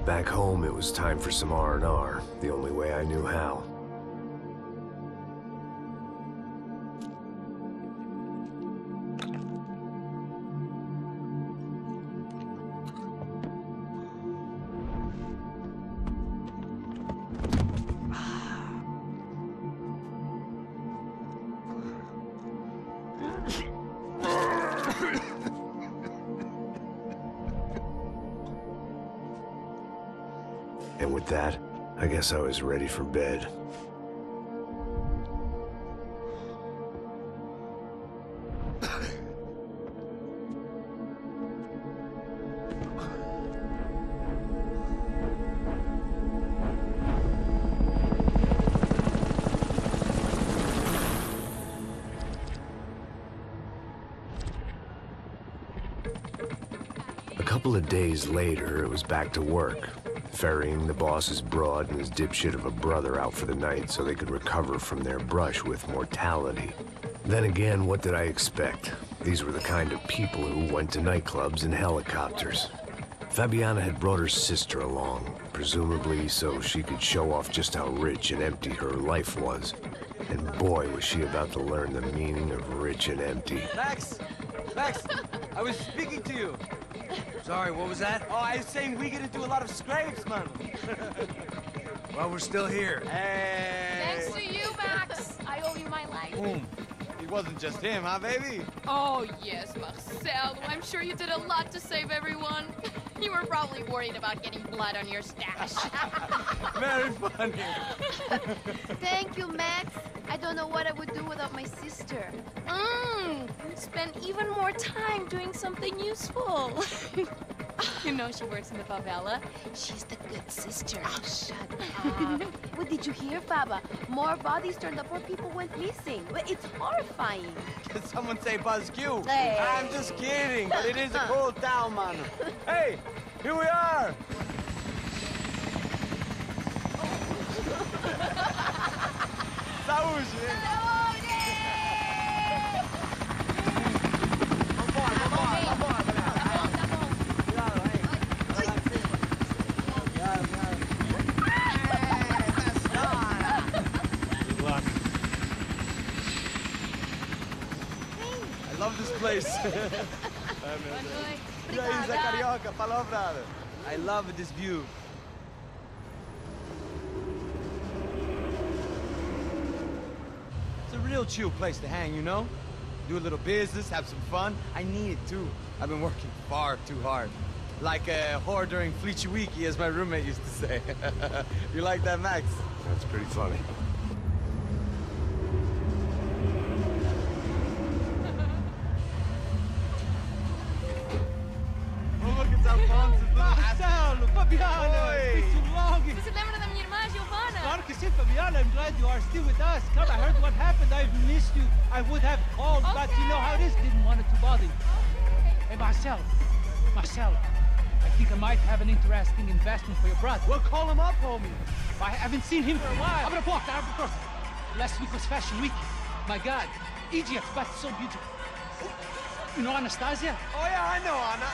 Back home, it was time for some R&R, the only way I knew how. And with that, I guess I was ready for bed. A couple of days later, it was back to work. Ferrying the boss's broad and his dipshit of a brother out for the night so they could recover from their brush with mortality. Then again, what did I expect? These were the kind of people who went to nightclubs in helicopters. Fabiana had brought her sister along, presumably so she could show off just how rich and empty her life was. And boy, was she about to learn the meaning of rich and empty. Max! Max! I was speaking to you! Sorry, what was that? Oh, I was saying we get to do a lot of scrapes, man. Well, we're still here. Hey! Thanks to you, Max. I owe you my life. Boom. It wasn't just him, huh, baby? Oh, yes, Marcel. I'm sure you did a lot to save everyone. You were probably worried about getting blood on your stash. Very funny. Thank you, Max. I don't know what I would do without my sister. Spend even more time doing something useful. You know she works in the favela. She's the good sister. Oh, shut up. What did you hear, Faba? More bodies turned up where people went missing. It's horrifying. Did someone say Buzz Q? Hey. I'm just kidding, but it is a cool town, man. Hey, here we are. Saúde! I love this place. E aí, Zé Carioca, falou, brother. I love this view. It's a real chill place to hang, you know? Do a little business, have some fun. I need it too. I've been working far too hard. Like a whore during Fleechy Weeky, as my roommate used to say. You like that, Max? That's pretty funny. Marcelo, Fabiana, it's been too long. Você se lembra da minha irmã, Giovanna? Claro que sim, Fabiana. I'm glad you are still with us. Come, I heard what happened. I've missed you. I would have called, but you know how it is. Didn't want it to bother you. Hey, Marcel, I think I might have an interesting investment for your brother. Well, call him up, homie. I haven't seen him for a while. Abre a porta. Last week was Fashion Week. My God, Egypt, but so beautiful. You know Anastasia? Oh, yeah, I know Anna.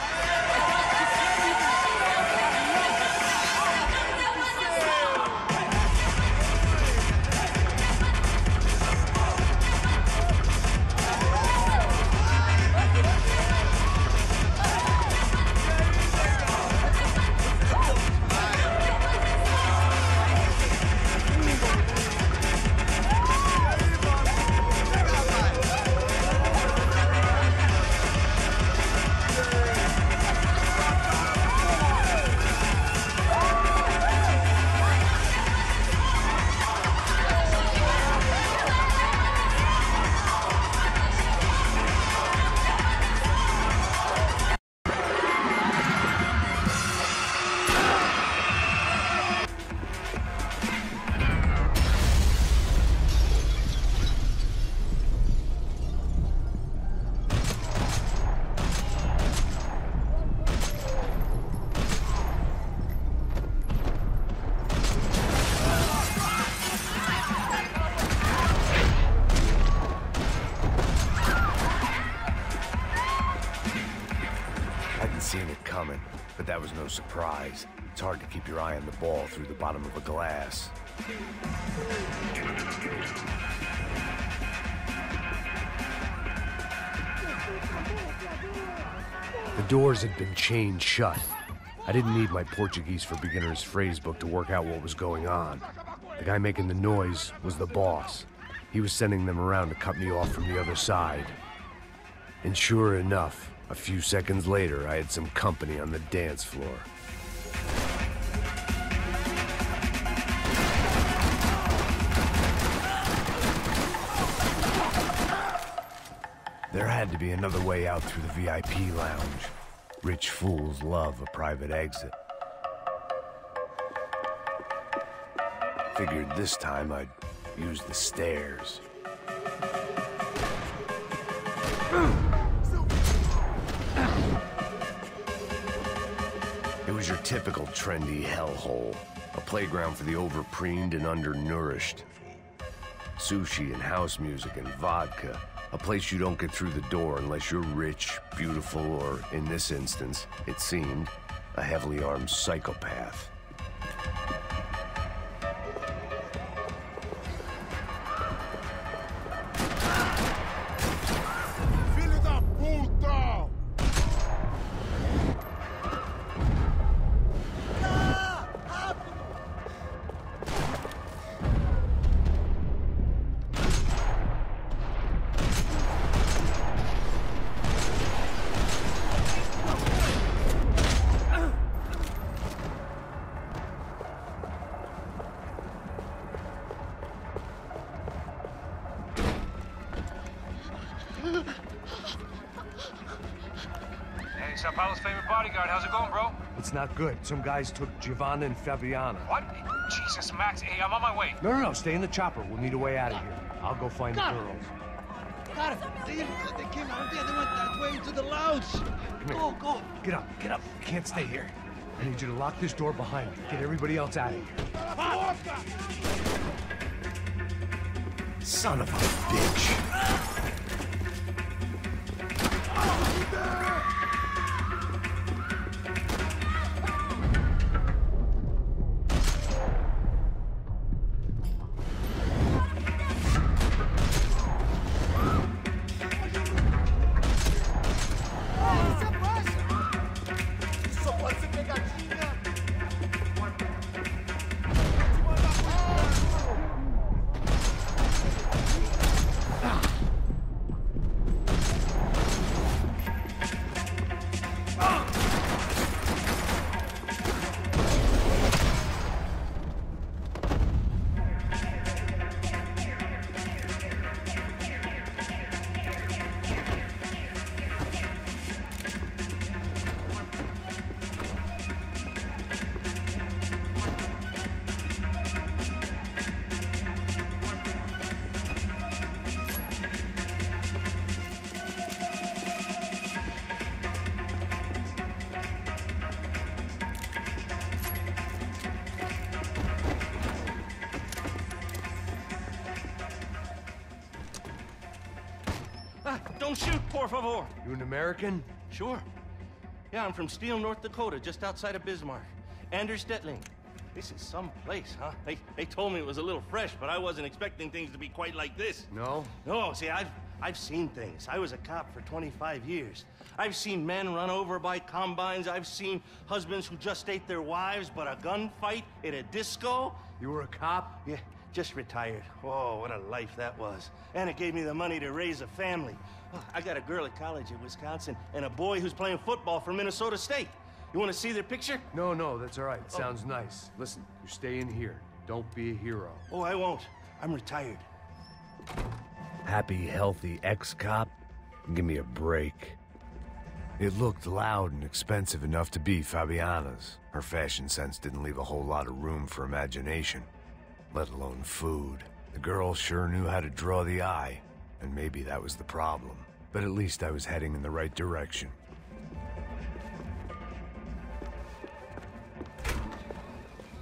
Seen it coming, but that was no surprise. it's hard to keep your eye on the ball through the bottom of a glass. The doors had been chained shut. I didn't need my Portuguese for Beginners phrase book to work out what was going on. The guy making the noise was the boss. He was sending them around to cut me off from the other side. And sure enough, a few seconds later, I had some company on the dance floor. There had to be another way out through the VIP lounge. Rich fools love a private exit. Figured this time I'd use the stairs. It was your typical trendy hellhole. A playground for the overpreened and undernourished. Sushi and house music and vodka. A place you don't get through the door unless you're rich, beautiful, or, in this instance, it seemed, a heavily armed psychopath. Sao Paulo's favorite bodyguard. How's it going, bro? It's not good. Some guys took Giovanna and Fabiana. What? Jesus, Max. Hey, I'm on my way. No. Stay in the chopper. We'll need a way out of here. I'll go find the girls. Got it. They came out there. They went that way to the lounge. Go. Get up. You can't stay here. I need you to lock this door behind you. Get everybody else out of here. Son of a bitch. Don't shoot, por favor. You an American? Sure. Yeah, I'm from Steele, North Dakota, just outside of Bismarck. Anders Detling. This is some place, huh? They told me it was a little fresh, but I wasn't expecting things to be quite like this. No? No, see, I've seen things. I was a cop for 25 years. I've seen men run over by combines. I've seen husbands who just ate their wives, but a gunfight at a disco. You were a cop? Yeah, just retired. Oh, what a life that was. And it gave me the money to raise a family. Oh, I got a girl at college in Wisconsin and a boy who's playing football for Minnesota State. You want to see their picture? No, that's all right. Sounds nice. Listen, you stay in here. Don't be a hero. Oh, I won't. I'm retired. Happy, healthy ex-cop? Give me a break. It looked loud and expensive enough to be Fabiana's. Her fashion sense didn't leave a whole lot of room for imagination, let alone food. The girl sure knew how to draw the eye, and maybe that was the problem. But at least I was heading in the right direction.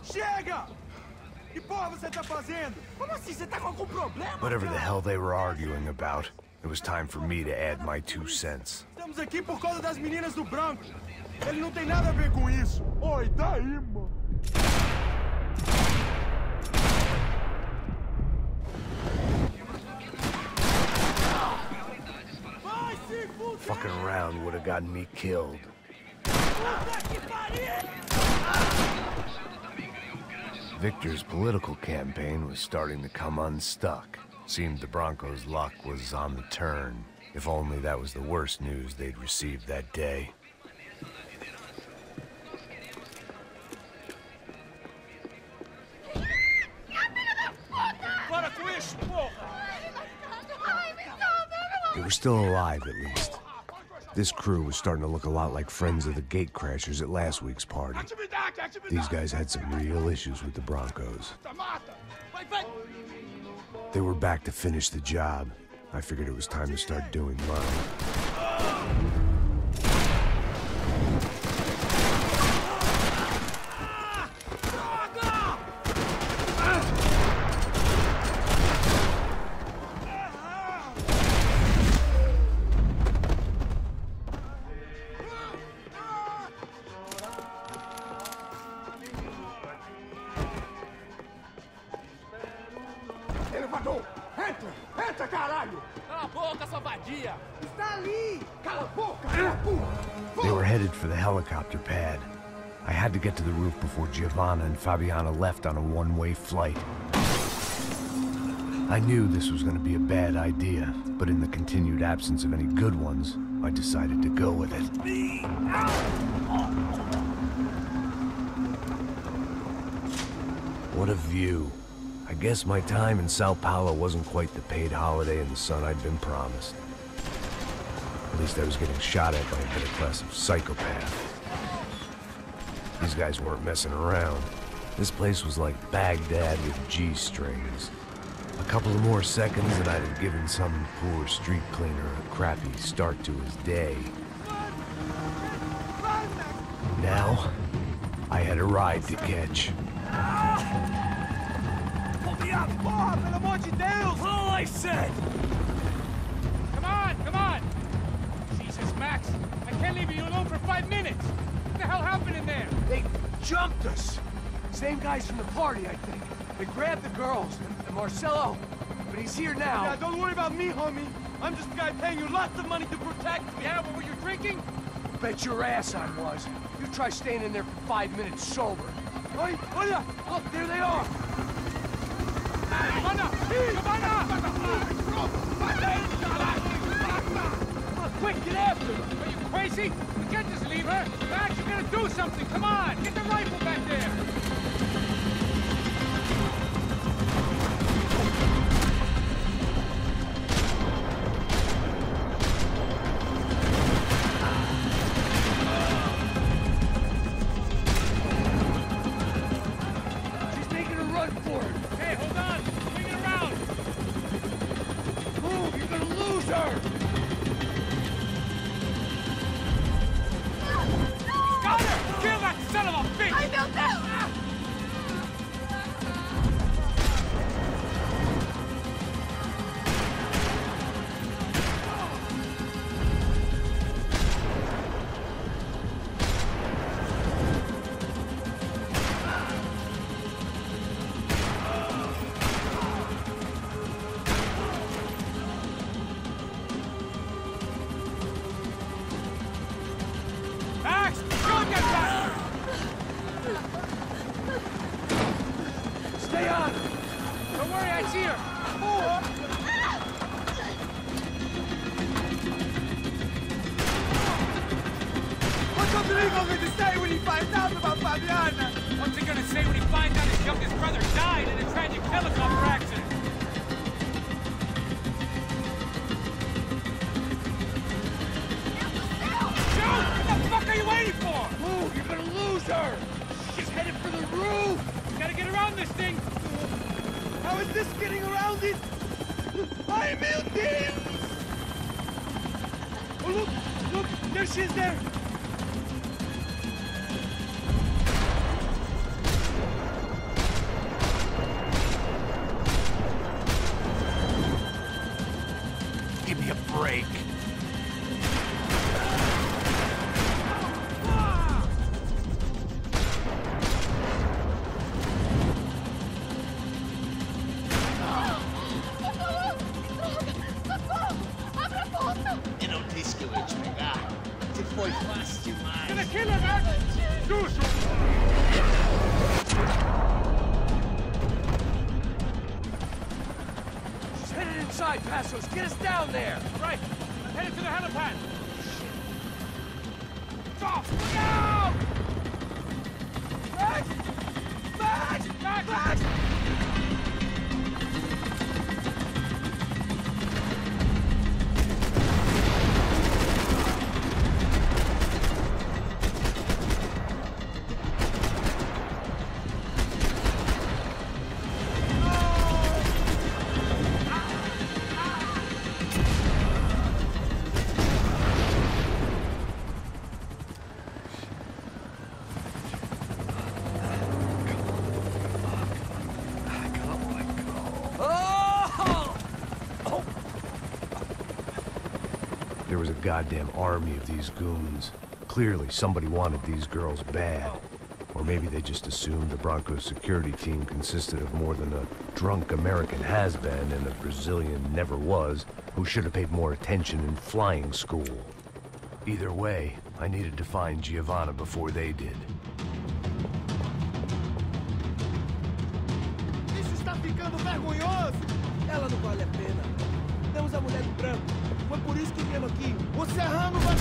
Chega! Que porra você tá fazendo? Como assim? Você tá com algum problema? Whatever the hell they were arguing about, it was time for me to add my 2 cents. Estamos aqui por causa das meninas do branco. Ele não tem nada a ver com isso. Oi, daí, mano. Fucking around would have gotten me killed. Victor's political campaign was starting to come unstuck. Seemed the Broncos' luck was on the turn. If only that was the worst news they'd received that day. They were still alive, at least. This crew was starting to look a lot like friends of the gatecrashers at last week's party. These guys had some real issues with the Broncos. They were back to finish the job. I figured it was time to start doing mine. Elevador! Entra! Entra, caralho! Cala a boca, sua vadia! Está ali! Cala a boca! They were headed for the helicopter pad. I had to get to the roof before Giovanna and Fabiana left on a one-way flight. I knew this was going to be a bad idea, but in the continued absence of any good ones, I decided to go with it. What a view. I guess my time in Sao Paulo wasn't quite the paid holiday in the sun I'd been promised. At least I was getting shot at by a middle-class psychopath. These guys weren't messing around. This place was like Baghdad with G-strings. A couple of more seconds and I'd have given some poor street cleaner a crappy start to his day. Now, I had a ride to catch. Porra, pelo amor de Deus! All I said! Come on! Jesus, Max, I can't leave you alone for 5 minutes! What the hell happened in there? They jumped us! Same guys from the party, I think. They grabbed the girls, and Marcelo, but he's here now. Yeah, don't worry about me, homie. I'm just a guy paying you lots of money to protect me. Yeah, but were you drinking? Bet your ass I was. You try staying in there for 5 minutes sober. Hey, look, there they are! Quick, get after her! Are you crazy? We can't just leave her! Max, you gotta do something! Come on! Get the rifle back there! She's making a run for it! Hey, hold on! Swing it around! Move! You're gonna lose her! Got her! Kill that son of a bitch! I built that! Max! Shoot that bastard! Stay on! Don't worry, I see her! What's Rodrigo going to say when he finds out about Fabiana? What's he gonna say when he finds out his youngest brother died in a tragic helicopter accident? Shoot! What the fuck are you waiting for? Move! You're gonna lose her! She's headed for the roof! We gotta get around this thing! How is this getting around it? Ay, meu Deus! Oh, look! There she is there! Give me a break. Kill him, man! Do so! She's headed inside, Passos. Get us down there. All right, I'm headed to the helipad. Stop! Look out! Max! Max! Max! Max! There was a goddamn army of these goons. Clearly, somebody wanted these girls bad. Or maybe they just assumed the Broncos security team consisted of more than a drunk American has-been and a Brazilian never-was who should have paid more attention in flying school. Either way, I needed to find Giovanna before they did. Isso está ficando vergonhoso! Ela não vale a pena. Temos a mulher do branco. Foi por isso que viemos aqui. O Serrano vai...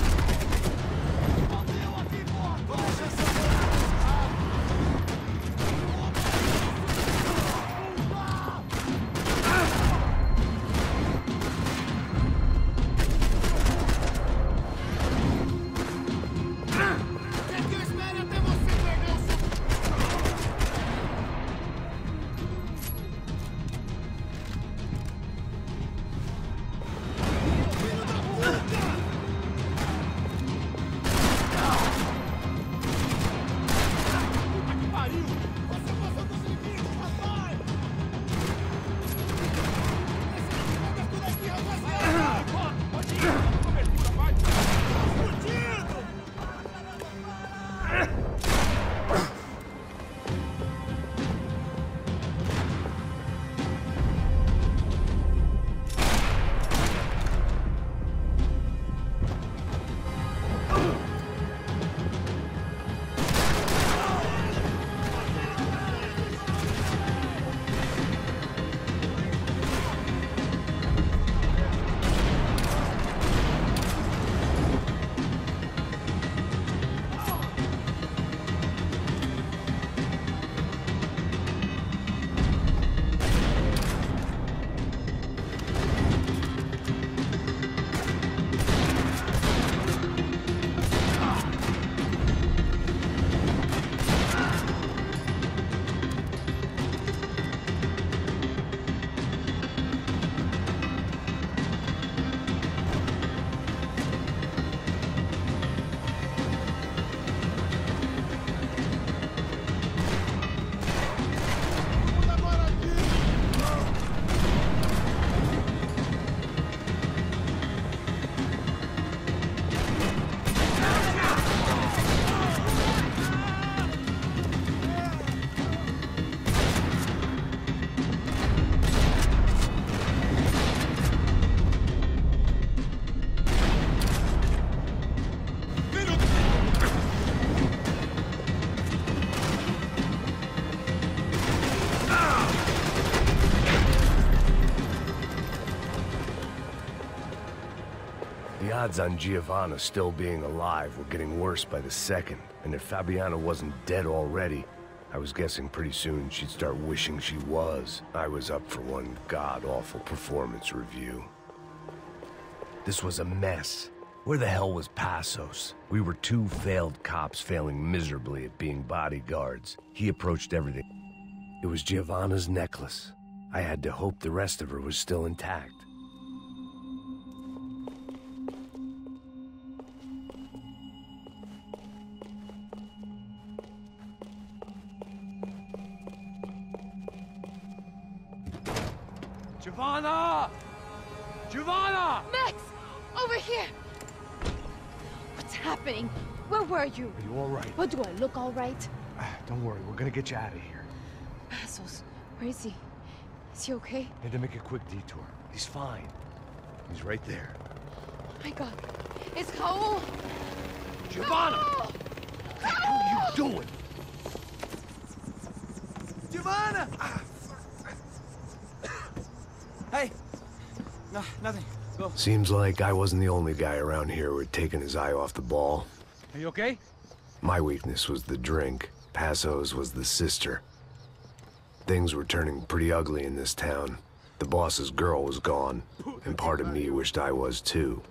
Bateu aqui, porra! Deixa essa The odds on Giovanna still being alive were getting worse by the second, and if Fabiana wasn't dead already, I was guessing pretty soon she'd start wishing she was. I was up for one god-awful performance review. This was a mess. Where the hell was Passos? We were two failed cops failing miserably at being bodyguards. He approached everything. It was Giovanna's necklace. I had to hope the rest of her was still intact. Giovanna! Giovanna! Max! Over here! What's happening? Where were you? Are you all right? What, do I look all right? Don't worry, we're gonna get you out of here. Passos, where is he? Is he okay? Had to make a quick detour. He's fine. He's right there. Oh my God. It's Raul! Giovanna! Raul! No, nothing. Go. Seems like I wasn't the only guy around here who had taken his eye off the ball. Are you okay? My weakness was the drink. Passo's was the sister. Things were turning pretty ugly in this town. The boss's girl was gone, and part of me wished I was too.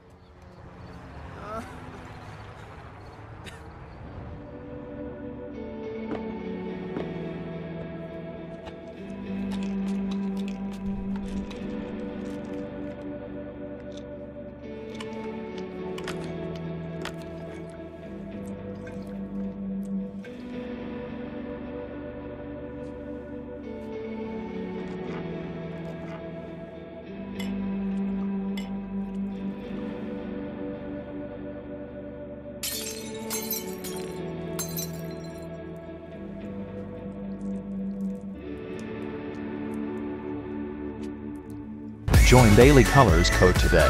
Join Daily Colors code today.